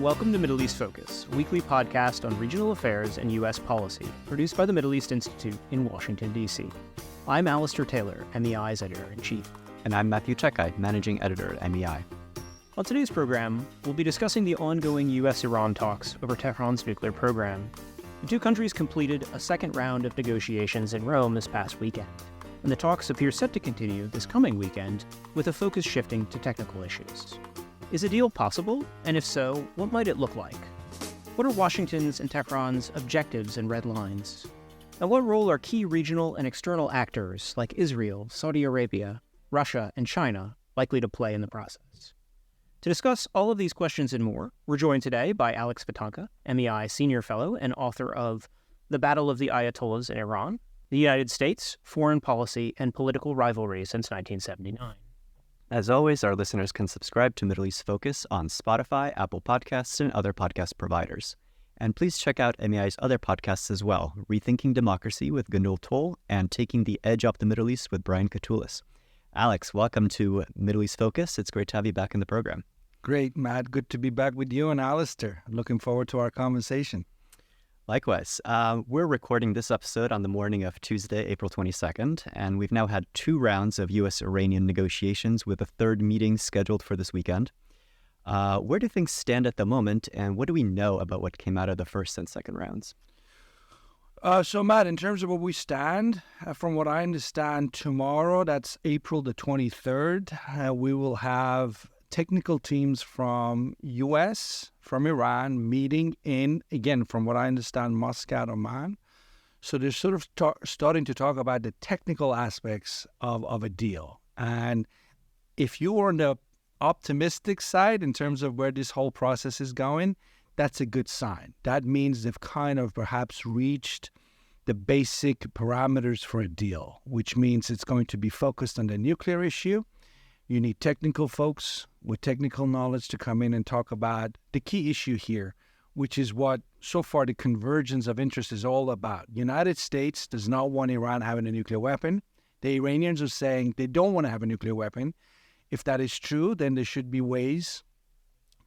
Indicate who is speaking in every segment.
Speaker 1: welcome to Middle East Focus, a weekly podcast on regional affairs and U.S. policy, produced by the Middle East Institute in Washington, D.C. I'm Alistair Taylor, MEI's editor-in-chief.
Speaker 2: And I'm Matthew Czekaj, managing editor at MEI.
Speaker 1: On today's program, we'll be discussing the ongoing U.S.-Iran talks over Tehran's nuclear program. The two countries completed a second round of negotiations in Rome this past weekend, and the talks appear set to continue this coming weekend, with a focus shifting to technical issues. Is a deal possible? And if so, what might it look like? What are Washington's and Tehran's objectives and red lines? And what role are key regional and external actors like Israel, Saudi Arabia, Russia, and China likely to play in the process? To discuss all of these questions and more, we're joined today by Alex Vatanka, MEI Senior Fellow and author of The Battle of the Ayatollahs in Iran, the United States, Foreign Policy and Political Rivalry since 1979.
Speaker 2: As always, our listeners can subscribe to Middle East Focus on Spotify, Apple Podcasts, and other podcast providers. And please check out MEI's other podcasts as well, Rethinking Democracy with Gundul Toll and Taking the Edge Off the Middle East with Brian Katulis. Alex, welcome to Middle East Focus. It's great to have you back in the program.
Speaker 3: Great, Matt. Good to be back with you and Alistair. Looking forward to our conversation.
Speaker 2: Likewise. We're recording this episode on the morning of Tuesday, April 22nd, and we've now had 2 rounds of U.S.-Iranian negotiations with a third meeting scheduled for this weekend. Where do things stand at the moment, and what do we know about what came out of the first and second rounds?
Speaker 3: So, Matt, in terms of where we stand, from what I understand, tomorrow, that's April the 23rd, we will have technical teams from U.S., from Iran, meeting in, again, from what I understand, Muscat, Oman. So they're sort of starting to talk about the technical aspects of a deal. And if you are on the optimistic side in terms of where this whole process is going, that's a good sign. That means they've kind of perhaps reached the basic parameters for a deal, which means it's going to be focused on the nuclear issue. You need technical folks with technical knowledge to come in and talk about the key issue here, which is what so far the convergence of interest is all about. United States does not want Iran having a nuclear weapon. The Iranians are saying they don't want to have a nuclear weapon. If that is true, then there should be ways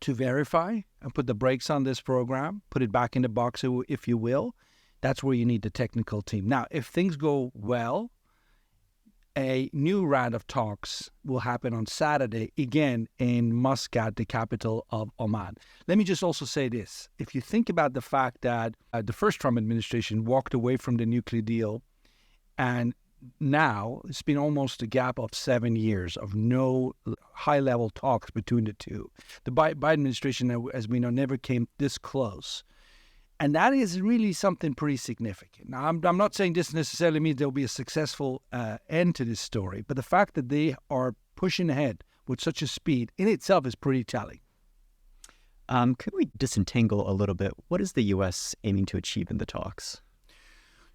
Speaker 3: to verify and put the brakes on this program, put it back in the box, if you will. That's where you need the technical team. Now, if things go well, a new round of talks will happen on Saturday, again in Muscat, the capital of Oman. Let me just also say this. If you think about the fact that the first Trump administration walked away from the nuclear deal, and now it's been almost a gap of 7 years of no high-level talks between the two. The Biden administration, as we know, never came this close. And that is really something pretty significant. Now, I'm not saying this necessarily means there'll be a successful end to this story, but the fact that they are pushing ahead with such a speed in itself is pretty telling.
Speaker 2: Could we disentangle a little bit? What is the U.S. aiming to achieve in the talks?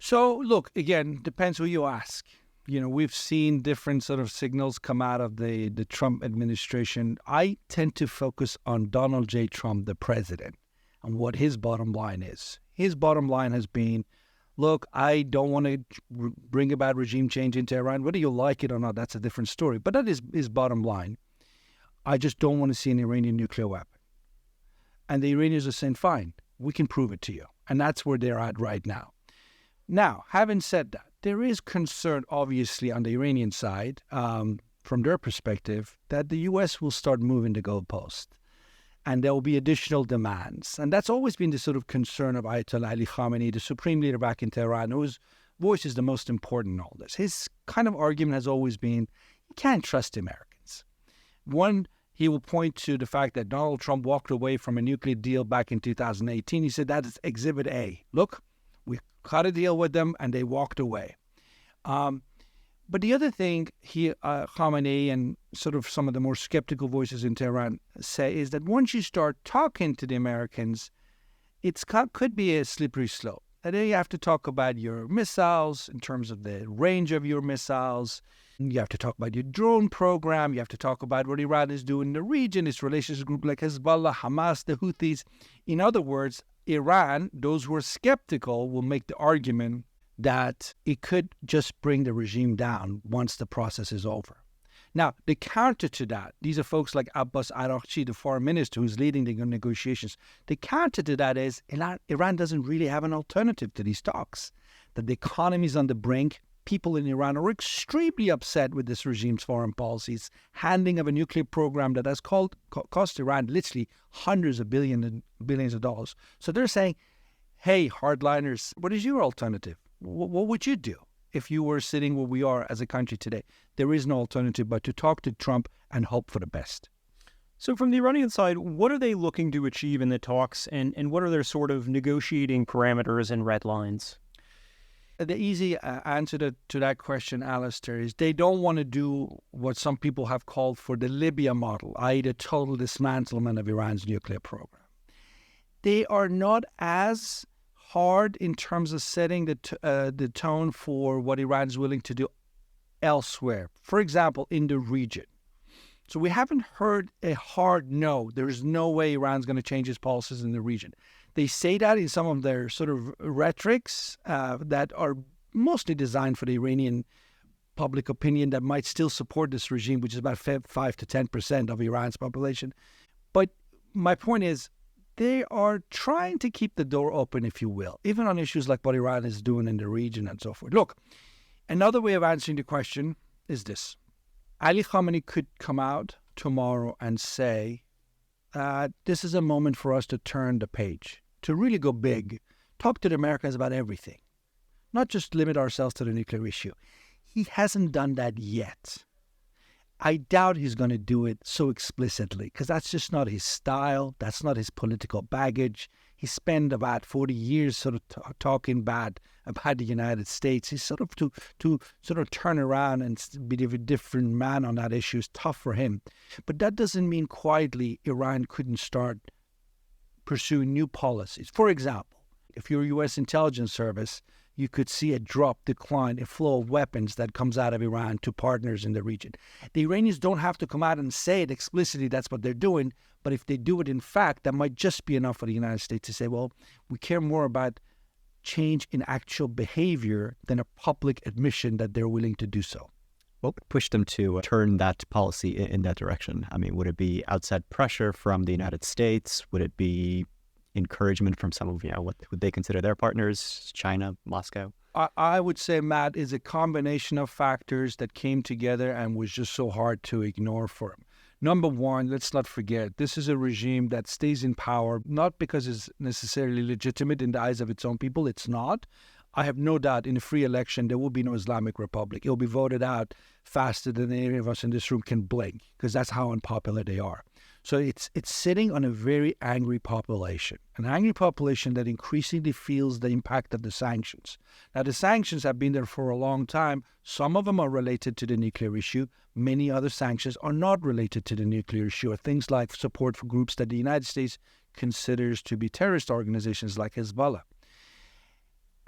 Speaker 3: So, look, again, depends who you ask. You know, we've seen different sort of signals come out of the Trump administration. I tend to focus on Donald J. Trump, the president, and what his bottom line is. His bottom line has been, look, I don't want to bring about regime change in Tehran. Whether you like it or not, that's a different story. But that is his bottom line. I just don't want to see an Iranian nuclear weapon. And the Iranians are saying, fine, we can prove it to you. And that's where they're at right now. Now, having said that, there is concern, obviously, on the Iranian side, from their perspective, that the U.S. will start moving the goalpost. And there will be additional demands. And that's always been the sort of concern of Ayatollah Ali Khamenei, the supreme leader back in Tehran, whose voice is the most important in all this. His kind of argument has always been, you can't trust Americans. One, he will point to the fact that Donald Trump walked away from a nuclear deal back in 2018. He said that is Exhibit A. Look, we cut a deal with them and they walked away. But the other thing Khamenei and sort of some of the more skeptical voices in Tehran say is that once you start talking to the Americans, it could be a slippery slope. And then you have to talk about your missiles in terms of the range of your missiles. You have to talk about your drone program. You have to talk about what Iran is doing in the region, its relations with groups like Hezbollah, Hamas, the Houthis. In other words, Iran, those who are skeptical, will make the argument that it could just bring the regime down once the process is over. Now, the counter to that, these are folks like Abbas Araghchi, the foreign minister who's leading the negotiations. The counter to that is Iran doesn't really have an alternative to these talks, that the economy is on the brink. People in Iran are extremely upset with this regime's foreign policies, handing of a nuclear program that has cost Iran literally hundreds of billions of dollars. So they're saying, hey, hardliners, what is your alternative? What would you do if you were sitting where we are as a country today? There is no alternative but to talk to Trump and hope for the best.
Speaker 1: So from the Iranian side, what are they looking to achieve in the talks, and what are their sort of negotiating parameters and red lines?
Speaker 3: The easy answer to that question, Alistair, is they don't want to do what some people have called for the Libya model, i.e. the total dismantlement of Iran's nuclear program. They are not as hard in terms of setting the tone for what Iran is willing to do elsewhere, for example, in the region. So we haven't heard a hard no. There is no way Iran's going to change its policies in the region. They say that in some of their sort of rhetorics that are mostly designed for the Iranian public opinion that might still support this regime, which is about 5 to 10% of Iran's population. But my point is, they are trying to keep the door open, if you will, even on issues like what Iran is doing in the region and so forth. Look, another way of answering the question is this. Ali Khamenei could come out tomorrow and say, this is a moment for us to turn the page, to really go big, talk to the Americans about everything, not just limit ourselves to the nuclear issue. He hasn't done that yet. I doubt he's going to do it so explicitly because that's just not his style. That's not his political baggage. He spent about 40 years sort of talking bad about the United States. He's sort of to sort of turn around and be a different man on that issue is tough for him. But that doesn't mean quietly Iran couldn't start pursuing new policies. For example, if you're a U.S. intelligence service, you could see a decline, a flow of weapons that comes out of Iran to partners in the region. The Iranians don't have to come out and say it explicitly, that's what they're doing. But if they do it in fact, that might just be enough for the United States to say, well, we care more about change in actual behavior than a public admission that they're willing to do so.
Speaker 2: What would push them to turn that policy in that direction? I mean, would it be outside pressure from the United States? Would it be encouragement from some of, what would they consider their partners, China, Moscow?
Speaker 3: I would say, Matt, is a combination of factors that came together and was just so hard to ignore for him. Number one, let's not forget, this is a regime that stays in power, not because it's necessarily legitimate in the eyes of its own people. It's not. I have no doubt in a free election, there will be no Islamic Republic. It will be voted out faster than any of us in this room can blink, because that's how unpopular they are. So it's sitting on a very angry population, an angry population that increasingly feels the impact of the sanctions. Now, the sanctions have been there for a long time. Some of them are related to the nuclear issue. Many other sanctions are not related to the nuclear issue, or things like support for groups that the United States considers to be terrorist organizations like Hezbollah.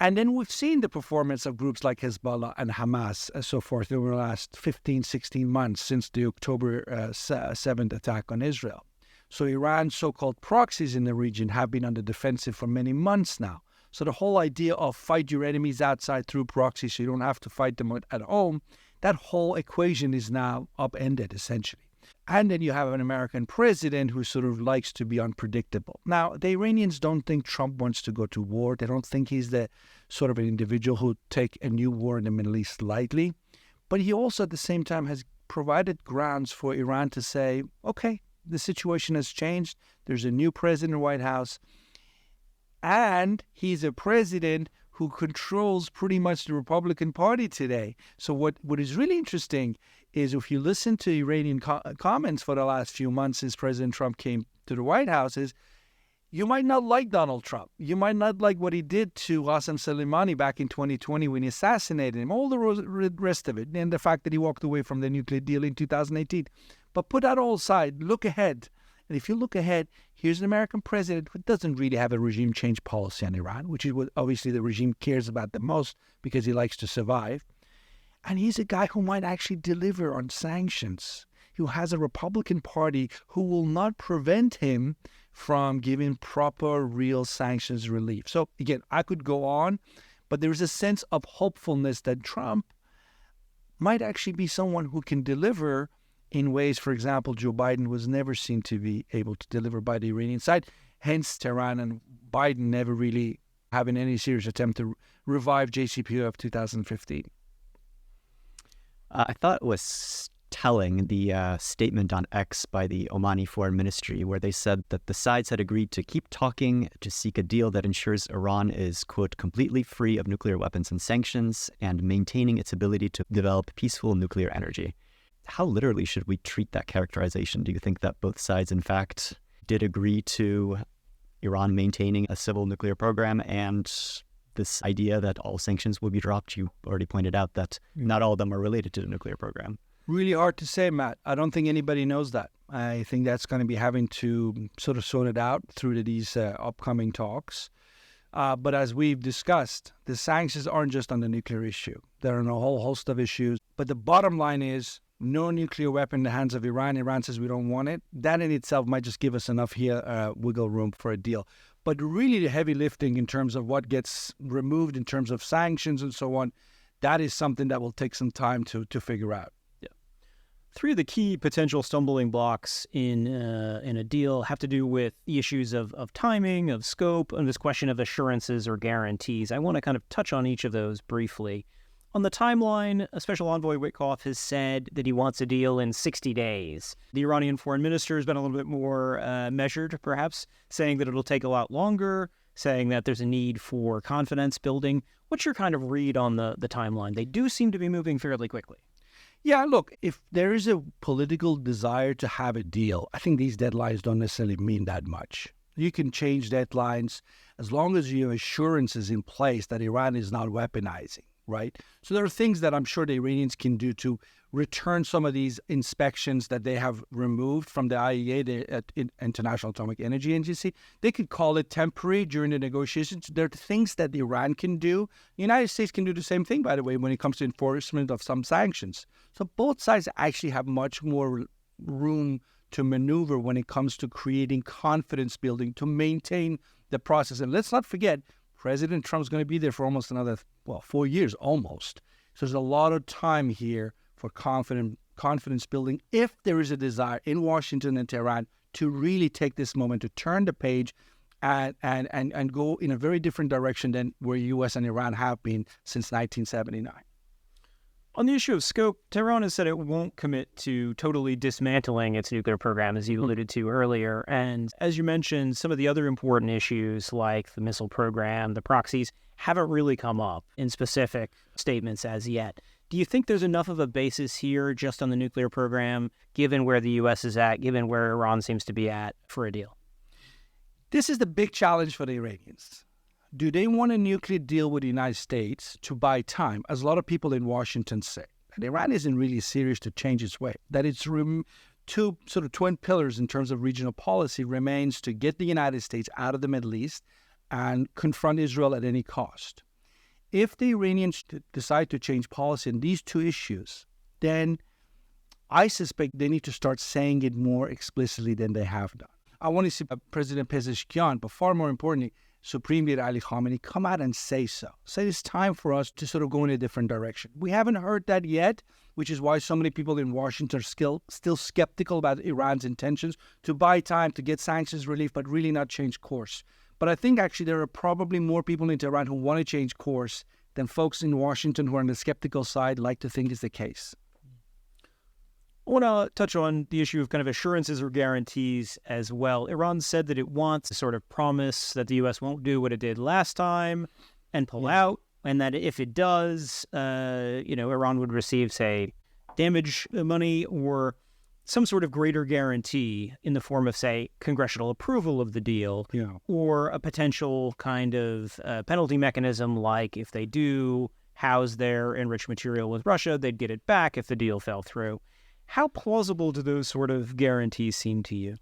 Speaker 3: And then we've seen the performance of groups like Hezbollah and Hamas and so forth over the last 15, 16 months since the October 7th attack on Israel. So Iran's so-called proxies in the region have been on the defensive for many months now. So the whole idea of fight your enemies outside through proxies so you don't have to fight them at home, that whole equation is now upended essentially. And then you have an American president who sort of likes to be unpredictable. Now, the Iranians don't think Trump wants to go to war. They don't think he's the sort of an individual who take a new war in the Middle East lightly. But he also at the same time has provided grounds for Iran to say, okay, the situation has changed. There's a new president in the White House. And he's a president who controls pretty much the Republican Party today. So what is really interesting is if you listen to Iranian comments for the last few months since President Trump came to the White House, is you might not like Donald Trump. You might not like what he did to Qasem Soleimani back in 2020 when he assassinated him, all the rest of it, and the fact that he walked away from the nuclear deal in 2018. But put that all aside, look ahead. And if you look ahead, here's an American president who doesn't really have a regime change policy on Iran, which is what obviously the regime cares about the most because he likes to survive. And he's a guy who might actually deliver on sanctions, who has a Republican Party who will not prevent him from giving proper, real sanctions relief. So again, I could go on, but there is a sense of hopefulness that Trump might actually be someone who can deliver in ways, for example, Joe Biden was never seen to be able to deliver by the Iranian side. Hence, Tehran and Biden never really having any serious attempt to revive JCPOA of 2015.
Speaker 2: I thought it was telling the statement on X by the Omani Foreign Ministry, where they said that the sides had agreed to keep talking to seek a deal that ensures Iran is, quote, completely free of nuclear weapons and sanctions and maintaining its ability to develop peaceful nuclear energy. How literally should we treat that characterization? Do you think that both sides, in fact, did agree to Iran maintaining a civil nuclear program and this idea that all sanctions will be dropped? You already pointed out that not all of them are related to the nuclear program.
Speaker 3: Really hard to say, Matt. I don't think anybody knows that. I think that's going to be having to sort of sort it out through these upcoming talks. But as we've discussed, the sanctions aren't just on the nuclear issue. There are a whole host of issues. But the bottom line is no nuclear weapon in the hands of Iran. Iran says we don't want it. That in itself might just give us enough wiggle room for a deal. But really the heavy lifting in terms of what gets removed in terms of sanctions and so on, that is something that will take some time to figure out.
Speaker 1: Three of the key potential stumbling blocks in a deal have to do with the issues of timing, of scope, and this question of assurances or guarantees. I want to kind of touch on each of those briefly. On the timeline, Special Envoy Witkoff has said that he wants a deal in 60 days. The Iranian foreign minister has been a little bit more measured, perhaps, saying that it'll take a lot longer, saying that there's a need for confidence building. What's your kind of read on the timeline? They do seem to be moving fairly quickly.
Speaker 3: Yeah, look, if there is a political desire to have a deal, I think these deadlines don't necessarily mean that much. You can change deadlines as long as you have assurances in place that Iran is not weaponizing, right? So there are things that I'm sure the Iranians can do to return some of these inspections that they have removed from the IAEA, the International Atomic Energy Agency. They could call it temporary during the negotiations. There are things that Iran can do. The United States can do the same thing, by the way, when it comes to enforcement of some sanctions. So both sides actually have much more room to maneuver when it comes to creating confidence building to maintain the process. And let's not forget, President Trump's going to be there for almost another, 4 years almost. So there's a lot of time here for confidence building if there is a desire in Washington and Tehran to really take this moment to turn the page and go in a very different direction than where U.S. and Iran have been since 1979.
Speaker 1: On the issue of scope, Tehran has said it won't commit to totally dismantling its nuclear program, as you alluded to earlier. And as you mentioned, some of the other important issues like the missile program, the proxies, haven't really come up in specific statements as yet. Do you think there's enough of a basis here just on the nuclear program, given where the U.S. is at, given where Iran seems to be at, for a deal?
Speaker 3: This is the big challenge for the Iranians. Do they want a nuclear deal with the United States to buy time, as a lot of people in Washington say? And Iran isn't really serious to change its way. That its two sort of twin pillars in terms of regional policy remains to get the United States out of the Middle East and confront Israel at any cost. If the Iranians decide to change policy on these two issues, then I suspect they need to start saying it more explicitly than they have done. I want to see President Pezeshkian, but far more importantly, Supreme Leader Ali Khamenei come out and say so. Say it's time for us to sort of go in a different direction. We haven't heard that yet, which is why so many people in Washington are still skeptical about Iran's intentions to buy time to get sanctions relief, but really not change course. But I think actually there are probably more people in Tehran who want to change course than folks in Washington who are on the skeptical side like to think is the case.
Speaker 1: I want to touch on the issue of kind of assurances or guarantees as well. Iran said that it wants a sort of promise that the U.S. won't do what it did last time and pull out, and that if it does, Iran would receive, say, damage money or some sort of greater guarantee in the form of, say, congressional approval of the deal, or a potential kind of penalty mechanism, like if they do house their enriched material with Russia, they'd get it back if the deal fell through. How plausible do those sort of guarantees seem to you?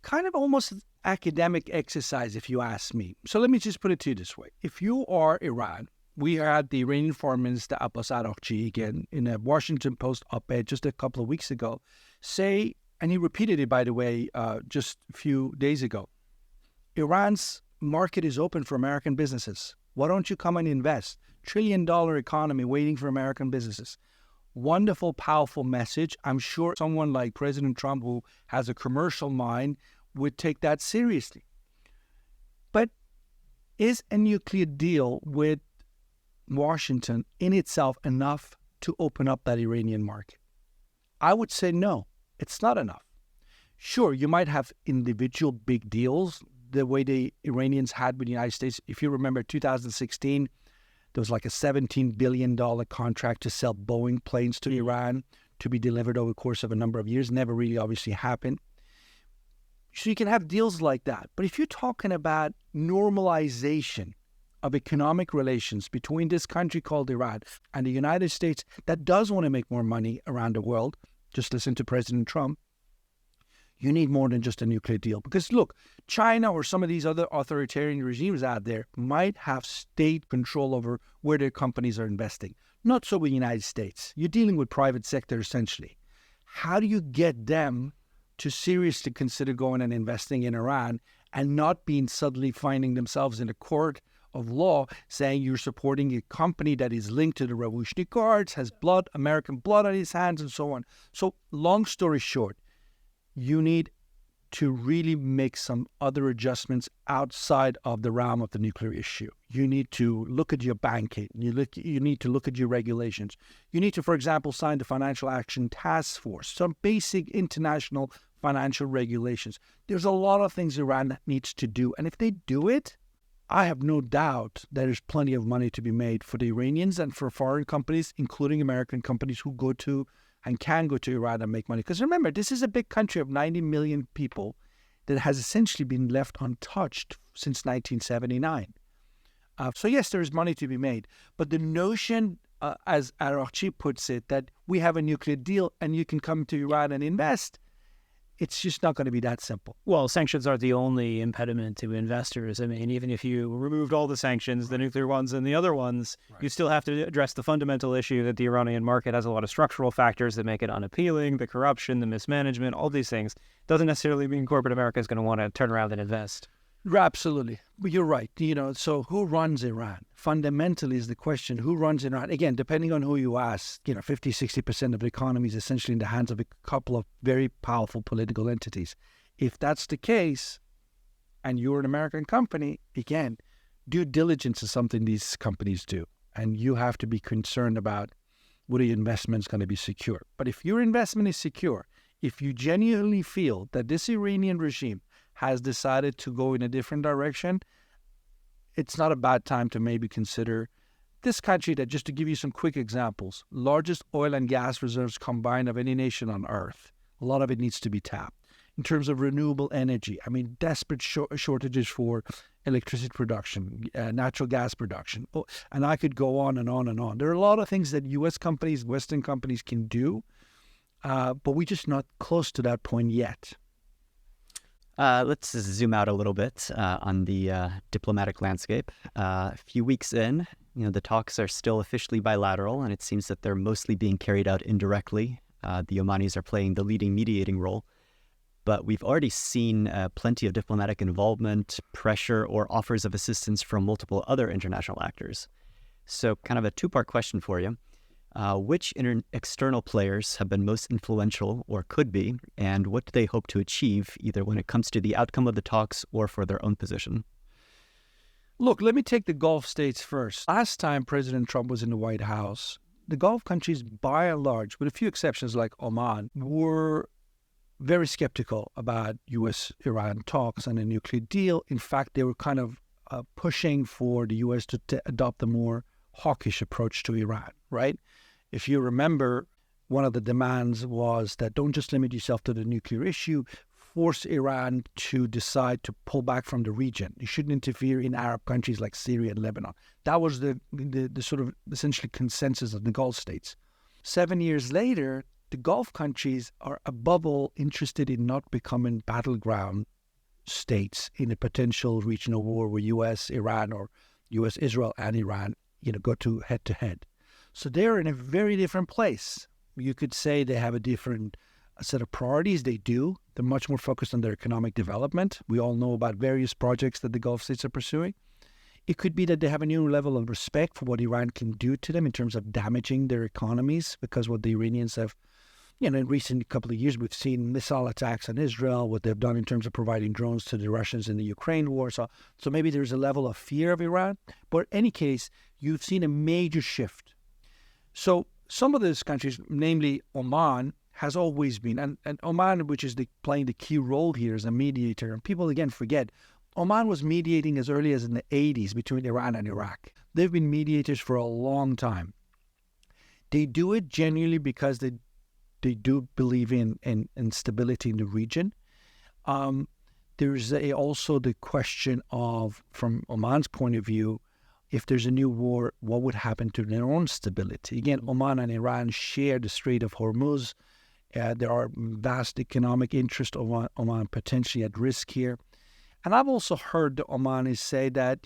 Speaker 3: Kind of almost academic exercise, if you ask me. So let me just put it to you this way. If you are Iran, we had the Iranian Foreign Minister Abbas Araghchi again in a Washington Post op-ed just a couple of weeks ago say, and he repeated it, by the way, just a few days ago, Iran's market is open for American businesses. Why don't you come and invest? $1 trillion economy waiting for American businesses. Wonderful, powerful message. I'm sure someone like President Trump, who has a commercial mind, would take that seriously. But is a nuclear deal with Washington in itself enough to open up that Iranian market? I would say no, it's not enough. Sure, you might have individual big deals the way the Iranians had with the United States. If you remember 2016, there was like a $17 billion contract to sell Boeing planes to Iran to be delivered over the course of a number of years. Never really obviously happened. So you can have deals like that. But if you're talking about normalization of economic relations between this country called Iran and the United States that does want to make more money around the world, just listen to President Trump, you need more than just a nuclear deal. Because look, China or some of these other authoritarian regimes out there might have state control over where their companies are investing. Not so with the United States. You're dealing with private sector essentially. How do you get them to seriously consider going and investing in Iran and not being suddenly finding themselves in a court of law saying you're supporting a company that is linked to the Revolutionary Guards, has blood, American blood on his hands, and so on. So long story short, you need to really make some other adjustments outside of the realm of the nuclear issue. You need to look at your banking. You need to look at your regulations. You need to, for example, sign the Financial Action Task Force, some basic international financial regulations. There's a lot of things Iran needs to do. And if they do it, I have no doubt there's plenty of money to be made for the Iranians and for foreign companies, including American companies who go to and can go to Iran and make money. Because remember, this is a big country of 90 million people that has essentially been left untouched since 1979. So yes, there is money to be made. But the notion, as Araghchi puts it, that we have a nuclear deal and you can come to Iran and invest, it's just not going to be that simple.
Speaker 1: Well, sanctions are the only impediment to investors. I mean, even if you removed all the sanctions, the nuclear ones and the other ones, you still have to address the fundamental issue that the Iranian market has a lot of structural factors that make it unappealing, the corruption, the mismanagement, all these things. Doesn't necessarily mean corporate America is going to want to turn around and invest.
Speaker 3: Absolutely. But you're right. So who runs Iran? Fundamentally is the question, who runs Iran? Again, depending on who you ask, 50, 60% of the economy is essentially in the hands of a couple of very powerful political entities. If that's the case, and you're an American company, again, due diligence is something these companies do. And you have to be concerned about whether your investment is going to be secure. But if your investment is secure, if you genuinely feel that this Iranian regime has decided to go in a different direction, it's not a bad time to maybe consider this country that, just to give you some quick examples, largest oil and gas reserves combined of any nation on earth. A lot of it needs to be tapped. In terms of renewable energy, I mean, desperate shortages for electricity production, natural gas production. And I could go on and on and on. There are a lot of things that U.S. companies, Western companies can do, but we're just not close to that point yet.
Speaker 2: Let's zoom out a little bit on the diplomatic landscape. A few weeks in, the talks are still officially bilateral, and it seems that they're mostly being carried out indirectly. The Omanis are playing the leading mediating role. But we've already seen plenty of diplomatic involvement, pressure, or offers of assistance from multiple other international actors. So kind of a two-part question for you. Which external players have been most influential or could be, and what do they hope to achieve, either when it comes to the outcome of the talks or for their own position?
Speaker 3: Look, let me take the Gulf states first. Last time President Trump was in the White House, the Gulf countries, by and large, with a few exceptions like Oman, were very skeptical about U.S.-Iran talks and a nuclear deal. In fact, they were kind of pushing for the U.S. to adopt a more hawkish approach to Iran, right? If you remember, one of the demands was that don't just limit yourself to the nuclear issue, force Iran to decide to pull back from the region. You shouldn't interfere in Arab countries like Syria and Lebanon. That was the sort of essentially consensus of the Gulf states. 7 years later, the Gulf countries are above all interested in not becoming battleground states in a potential regional war where U.S., Iran, or U.S., Israel, and Iran go to head. So they're in a very different place. You could say they have a different set of priorities. They do. They're much more focused on their economic development. We all know about various projects that the Gulf states are pursuing. It could be that they have a new level of respect for what Iran can do to them in terms of damaging their economies, because what the Iranians have, in recent couple of years, we've seen missile attacks on Israel, what they've done in terms of providing drones to the Russians in the Ukraine war. So maybe there's a level of fear of Iran. But in any case, you've seen a major shift. So some of those countries, namely Oman, has always been, and Oman, which is playing the key role here as a mediator, and people again forget, Oman was mediating as early as in the 80s between Iran and Iraq. They've been mediators for a long time. They do it genuinely because they do believe in stability in the region. There's also the question of, from Oman's point of view, if there's a new war, what would happen to their own stability? Again, Oman and Iran share the Strait of Hormuz. There are vast economic interests of Oman potentially at risk here. And I've also heard the Omanis say that,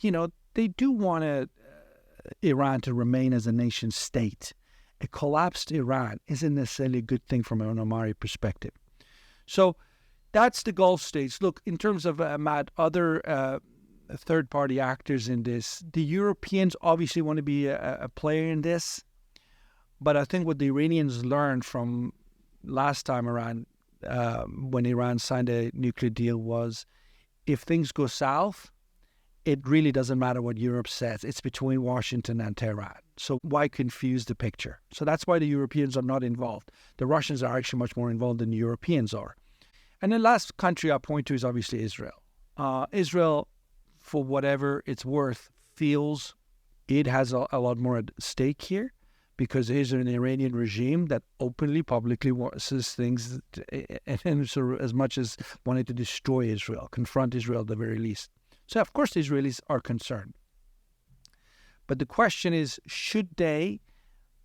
Speaker 3: they do want Iran to remain as a nation state. A collapsed Iran isn't necessarily a good thing from an Omari perspective. So that's the Gulf states. Look, in terms of, Matt, other third-party actors in this, the Europeans obviously want to be a player in this. But I think what the Iranians learned from last time around, when Iran signed a nuclear deal, was if things go south, it really doesn't matter what Europe says. It's between Washington and Tehran. So why confuse the picture? So that's why the Europeans are not involved. The Russians are actually much more involved than the Europeans are. And the last country I point to is obviously Israel. Israel, for whatever it's worth, feels it has a lot more at stake here, because it is an Iranian regime that openly, publicly says things, and so as much as wanted to destroy Israel, confront Israel at the very least. So, of course, the Israelis are concerned. But the question is, should they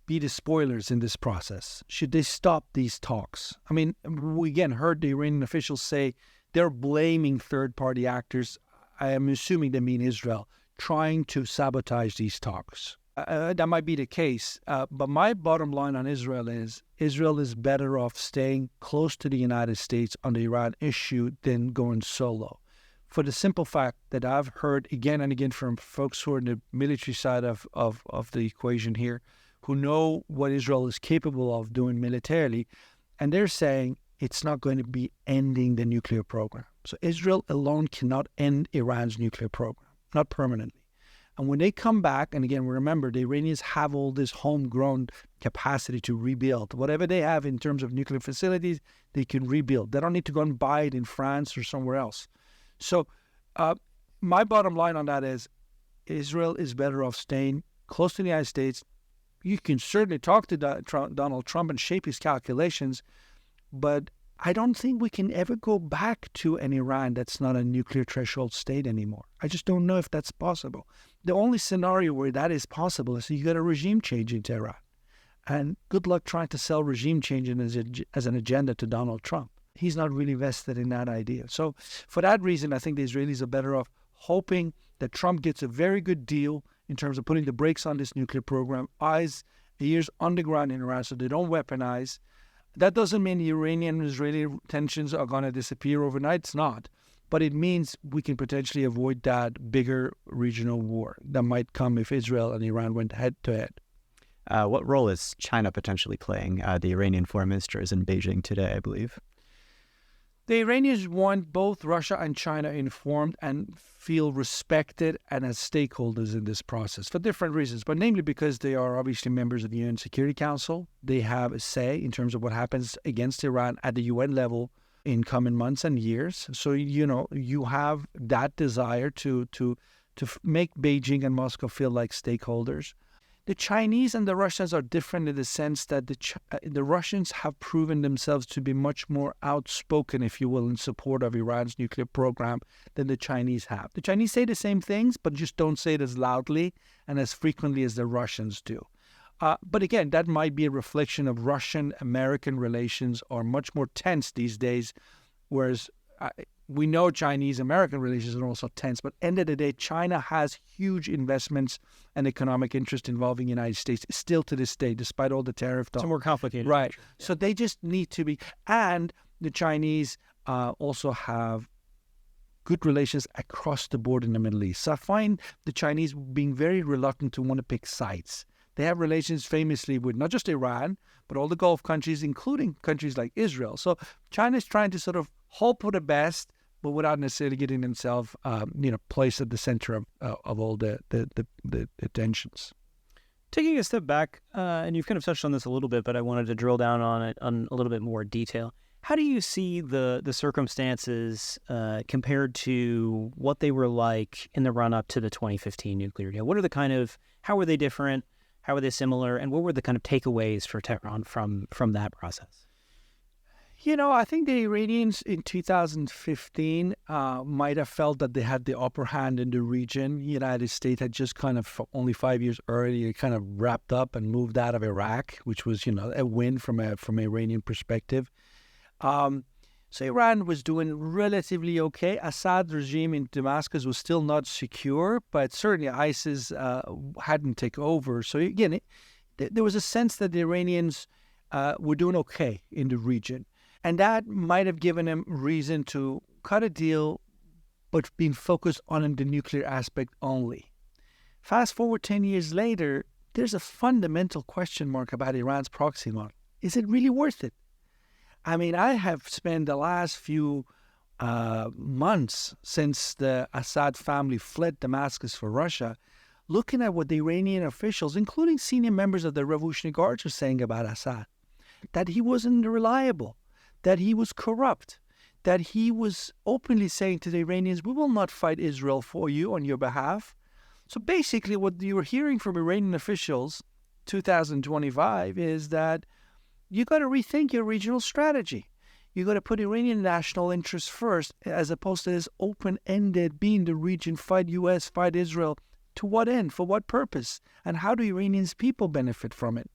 Speaker 3: be the spoilers in this process? Should they stop these talks? I mean, we again heard the Iranian officials say they're blaming third-party actors. I am assuming they mean Israel, trying to sabotage these talks. That might be the case, but my bottom line on Israel is better off staying close to the United States on the Iran issue than going solo. For the simple fact that I've heard again and again from folks who are in the military side of the equation here, who know what Israel is capable of doing militarily, and they're saying it's not going to be ending the nuclear program. So Israel alone cannot end Iran's nuclear program, not permanently. And when they come back, and again, remember, the Iranians have all this homegrown capacity to rebuild. Whatever they have in terms of nuclear facilities, they can rebuild. They don't need to go and buy it in France or somewhere else. So my bottom line on that is Israel is better off staying close to the United States. You can certainly talk to Donald Trump and shape his calculations, but I don't think we can ever go back to an Iran that's not a nuclear threshold state anymore. I just don't know if that's possible. The only scenario where that is possible is you got a regime change in Tehran. And good luck trying to sell regime change as an agenda to Donald Trump. He's not really vested in that idea. So for that reason, I think the Israelis are better off hoping that Trump gets a very good deal in terms of putting the brakes on this nuclear program, ears on the ground in Iran so they don't weaponize. That doesn't mean the Iranian and Israeli tensions are going to disappear overnight. It's not. But it means we can potentially avoid that bigger regional war that might come if Israel and Iran went head-to-head.
Speaker 2: What role is China potentially playing? The Iranian foreign minister is in Beijing today, I believe.
Speaker 3: The Iranians want both Russia and China informed and feel respected and as stakeholders in this process for different reasons, but namely because they are obviously members of the UN Security Council. They have a say in terms of what happens against Iran at the UN level in coming months and years. So, you have that desire to make Beijing and Moscow feel like stakeholders. The Chinese and the Russians are different in the sense that the Russians have proven themselves to be much more outspoken, if you will, in support of Iran's nuclear program than the Chinese have. The Chinese say the same things, but just don't say it as loudly and as frequently as the Russians do. But again, that might be a reflection of Russian-American relations are much more tense these days, whereas we know Chinese-American relations are also tense, but end of the day, China has huge investments and economic interest involving the United States still to this day, despite all the tariff talk.
Speaker 1: It's a more complicated
Speaker 3: right.
Speaker 1: picture. Yeah.
Speaker 3: So they just need to be, and the Chinese also have good relations across the board in the Middle East. So I find the Chinese being very reluctant to want to pick sides. They have relations famously with not just Iran, but all the Gulf countries, including countries like Israel. So China is trying to sort of hope for the best, but without necessarily getting themselves, placed at the center of all the tensions.
Speaker 1: Taking a step back, and you've kind of touched on this a little bit, but I wanted to drill down on it on a little bit more detail. How do you see the circumstances compared to what they were like in the run-up to the 2015 nuclear deal? What are how were they different? How were they similar? And what were the kind of takeaways for Tehran from that process?
Speaker 3: I think the Iranians in 2015 might have felt that they had the upper hand in the region. The United States had just kind of only 5 years earlier kind of wrapped up and moved out of Iraq, which was, a win from an Iranian perspective. So Iran was doing relatively okay. Assad's regime in Damascus was still not secure, but certainly ISIS hadn't taken over. So again, there was a sense that the Iranians were doing okay in the region. And that might have given them reason to cut a deal, but being focused on the nuclear aspect only. Fast forward 10 years later, there's a fundamental question mark about Iran's proxy model. Is it really worth it? I mean, I have spent the last few months since the Assad family fled Damascus for Russia, looking at what the Iranian officials, including senior members of the Revolutionary Guards, are saying about Assad. That he wasn't reliable, that he was corrupt, that he was openly saying to the Iranians, we will not fight Israel for you on your behalf. So basically what you're hearing from Iranian officials 2025 is that you got to rethink your regional strategy. You got to put Iranian national interests first, as opposed to this open-ended, be in the region, fight U.S., fight Israel. To what end? For what purpose? And how do Iranians people benefit from it?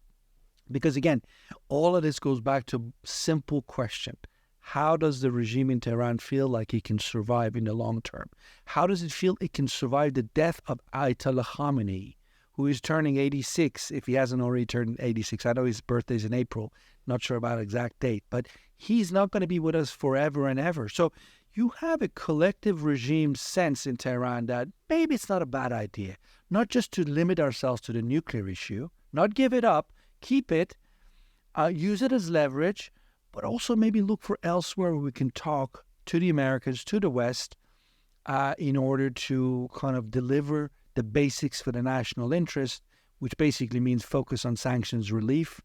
Speaker 3: Because again, all of this goes back to a simple question. How does the regime in Tehran feel like it can survive in the long term? How does it feel it can survive the death of Ayatollah Khamenei, who is turning 86, if he hasn't already turned 86. I know his birthday's in April, not sure about the exact date, but he's not going to be with us forever and ever. So you have a collective regime sense in Tehran that maybe it's not a bad idea, not just to limit ourselves to the nuclear issue, not give it up, keep it, use it as leverage, but also maybe look for elsewhere where we can talk to the Americans, to the West, in order to kind of deliver the basics for the national interest, which basically means focus on sanctions relief.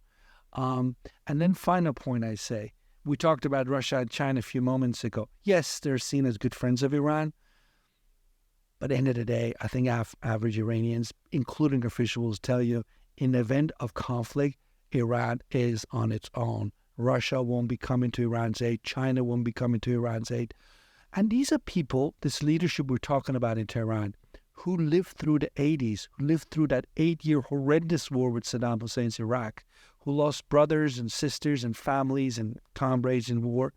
Speaker 3: And then final point I say, we talked about Russia and China a few moments ago. Yes, they're seen as good friends of Iran, but at the end of the day, I think average Iranians, including officials, tell you in the event of conflict, Iran is on its own. Russia won't be coming to Iran's aid. China won't be coming to Iran's aid. And these are people, this leadership we're talking about in Tehran, who lived through the 80s, who lived through that 8-year horrendous war with Saddam Hussein's Iraq, who lost brothers and sisters and families and comrades in war,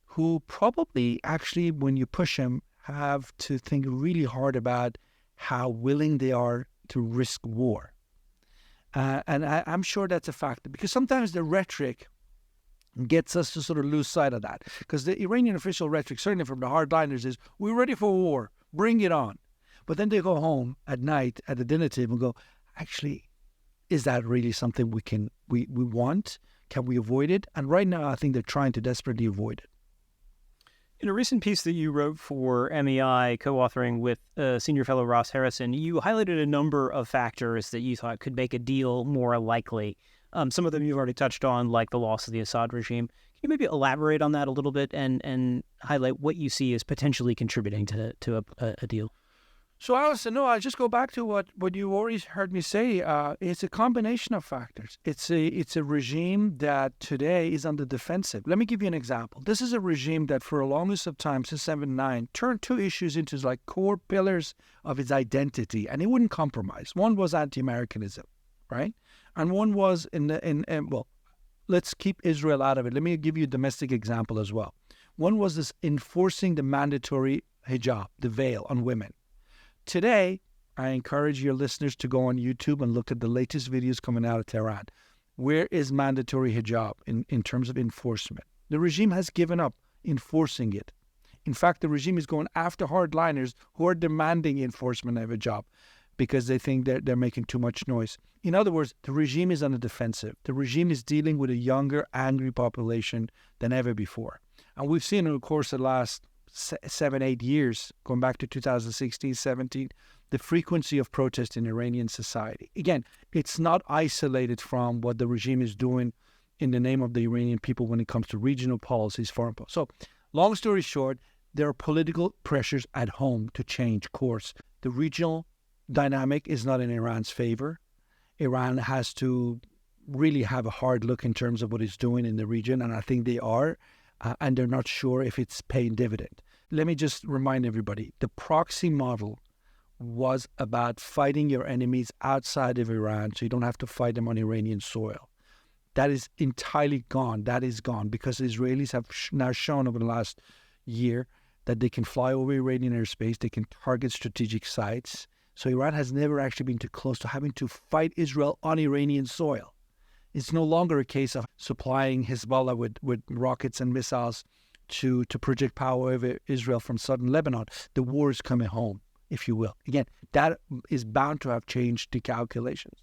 Speaker 3: who probably actually, when you push them, have to think really hard about how willing they are to risk war. And I'm sure that's a factor, because sometimes the rhetoric gets us to sort of lose sight of that. Because the Iranian official rhetoric, certainly from the hardliners, is, we're ready for war, bring it on. But then they go home at night at the dinner table and go, actually, is that really something we want? Can we avoid it? And right now, I think they're trying to desperately avoid it.
Speaker 1: In a recent piece that you wrote for MEI, co-authoring with Senior Fellow Ross Harrison, you highlighted a number of factors that you thought could make a deal more likely. Some of them you've already touched on, like the loss of the Assad regime. Can you maybe elaborate on that a little bit and highlight what you see as potentially contributing to a deal?
Speaker 3: So, Alistair, no, I'll just go back to what you already heard me say. It's a combination of factors. It's a regime that today is on the defensive. Let me give you an example. This is a regime that for the longest of time, since 1979, turned two issues into like core pillars of its identity, and it wouldn't compromise. One was anti-Americanism, right? And one was well, let's keep Israel out of it. Let me give you a domestic example as well. One was this enforcing the mandatory hijab, the veil on women. Today, I encourage your listeners to go on YouTube and look at the latest videos coming out of Tehran. Where is mandatory hijab in terms of enforcement? The regime has given up enforcing it. In fact, the regime is going after hardliners who are demanding enforcement of a job because they think they're making too much noise. In other words, the regime is on the defensive. The regime is dealing with a younger, angry population than ever before. And we've seen in the course of the last 7-8 years, going back to 2016, 17, the frequency of protest in Iranian society. Again, it's not isolated from what the regime is doing in the name of the Iranian people when it comes to regional policies, foreign policy. So, long story short, there are political pressures at home to change course. The regional dynamic is not in Iran's favor. Iran has to really have a hard look in terms of what it's doing in the region, and I think they are, and they're not sure if it's paying dividend. Let me just remind everybody, the proxy model was about fighting your enemies outside of Iran so you don't have to fight them on Iranian soil. That is entirely gone. That is gone because the Israelis have now shown over the last year that they can fly over Iranian airspace, they can target strategic sites. So Iran has never actually been too close to having to fight Israel on Iranian soil. It's no longer a case of supplying Hezbollah with rockets and missiles to project power over Israel from southern Lebanon. The war is coming home, if you will. Again, that is bound to have changed the calculations.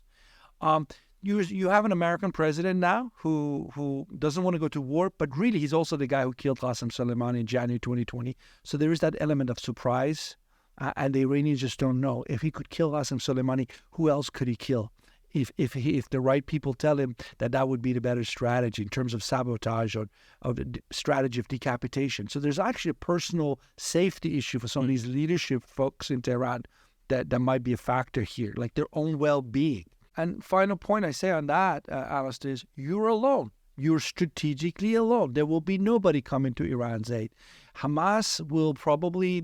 Speaker 3: You have an American president now who doesn't want to go to war, but really he's also the guy who killed Qasem Soleimani in January 2020. So there is that element of surprise, and the Iranians just don't know. If he could kill Qasem Soleimani, who else could he kill? If the right people tell him that would be the better strategy in terms of sabotage or the strategy of decapitation. So there's actually a personal safety issue for some of these leadership folks in Tehran that might be a factor here, like their own well-being. And final point I say on that, Alistair, is you're alone. You're strategically alone. There will be nobody coming to Iran's aid. Hamas will probably,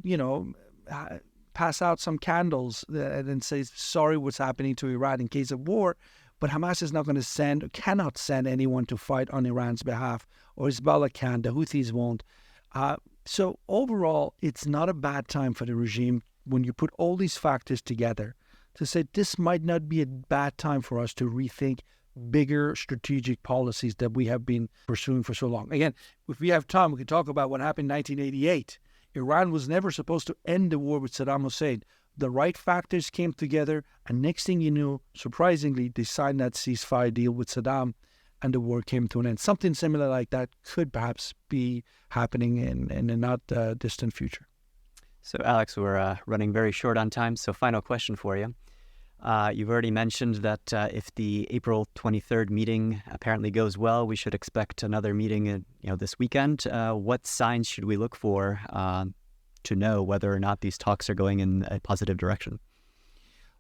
Speaker 3: pass out some candles and say, sorry, what's happening to Iran in case of war. But Hamas is not going to cannot send anyone to fight on Iran's behalf, or Hezbollah can, the Houthis won't. So overall, it's not a bad time for the regime when you put all these factors together to say this might not be a bad time for us to rethink bigger strategic policies that we have been pursuing for so long. Again, if we have time, we can talk about what happened in 1988. Iran was never supposed to end the war with Saddam Hussein. The right factors came together, and next thing you knew, surprisingly, they signed that ceasefire deal with Saddam, and the war came to an end. Something similar like that could perhaps be happening in a not distant future.
Speaker 2: So, Alex, we're running very short on time, so final question for you. You've already mentioned that if the April 23rd meeting apparently goes well, we should expect another meeting this weekend. What signs should we look for to know whether or not these talks are going in a positive direction?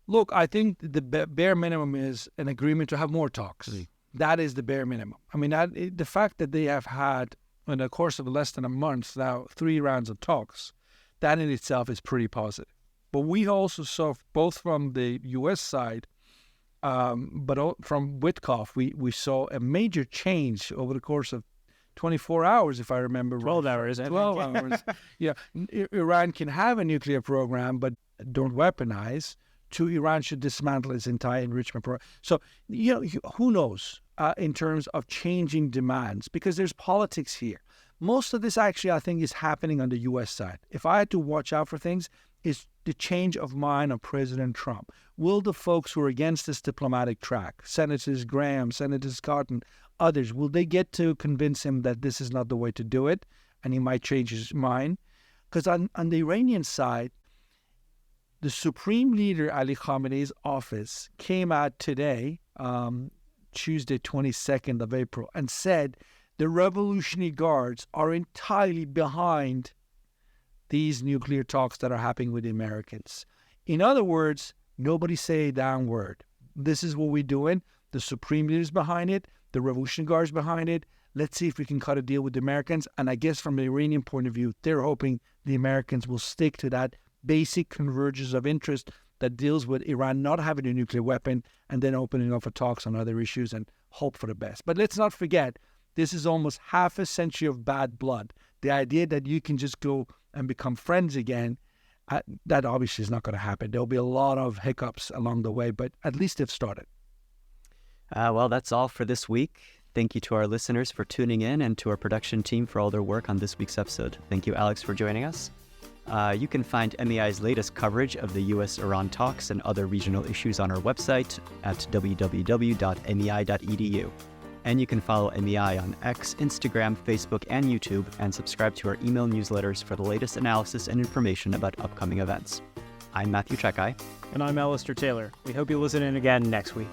Speaker 3: Look, I think the bare minimum is an agreement to have more talks. Mm-hmm. That is the bare minimum. I mean, the fact that they have had, in the course of less than a month now, 3 rounds of talks, that in itself is pretty positive. But we also saw, both from the U.S. side, but from Witkoff, we saw a major change over the course of 24 hours, if I remember
Speaker 1: 12
Speaker 3: right.
Speaker 1: hours.
Speaker 3: 12 hours. Yeah. Iran can have a nuclear program, but don't weaponize. Iran should dismantle its entire enrichment program. So, who knows in terms of changing demands, because there's politics here. Most of this actually, I think, is happening on the U.S. side. If I had to watch out for things, is the change of mind of President Trump. Will the folks who are against this diplomatic track, Senators Graham, Senators Cotton, others, will they get to convince him that this is not the way to do it, and he might change his mind? Because on the Iranian side, the Supreme Leader Ali Khamenei's office came out today, Tuesday, 22nd of April, and said the Revolutionary Guards are entirely behind these nuclear talks that are happening with the Americans. In other words, nobody say a damn word. This is what we're doing. The Supreme Leader's behind it. The Revolutionary Guard's behind it. Let's see if we can cut a deal with the Americans. And I guess from the Iranian point of view, they're hoping the Americans will stick to that basic convergence of interest that deals with Iran not having a nuclear weapon and then opening up for talks on other issues and hope for the best. But let's not forget, this is almost half a century of bad blood. The idea that you can just go and become friends again, that obviously is not going to happen. There'll be a lot of hiccups along the way, but at least they've started.
Speaker 2: Well, that's all for this week. Thank you to our listeners for tuning in and to our production team for all their work on this week's episode. Thank you, Alex, for joining us. You can find MEI's latest coverage of the U.S.-Iran talks and other regional issues on our website at www.mei.edu. And you can follow MEI on X, Instagram, Facebook, and YouTube, and subscribe to our email newsletters for the latest analysis and information about upcoming events. I'm Matthew Czekaj.
Speaker 1: And I'm Alistair Taylor. We hope you listen in again next week.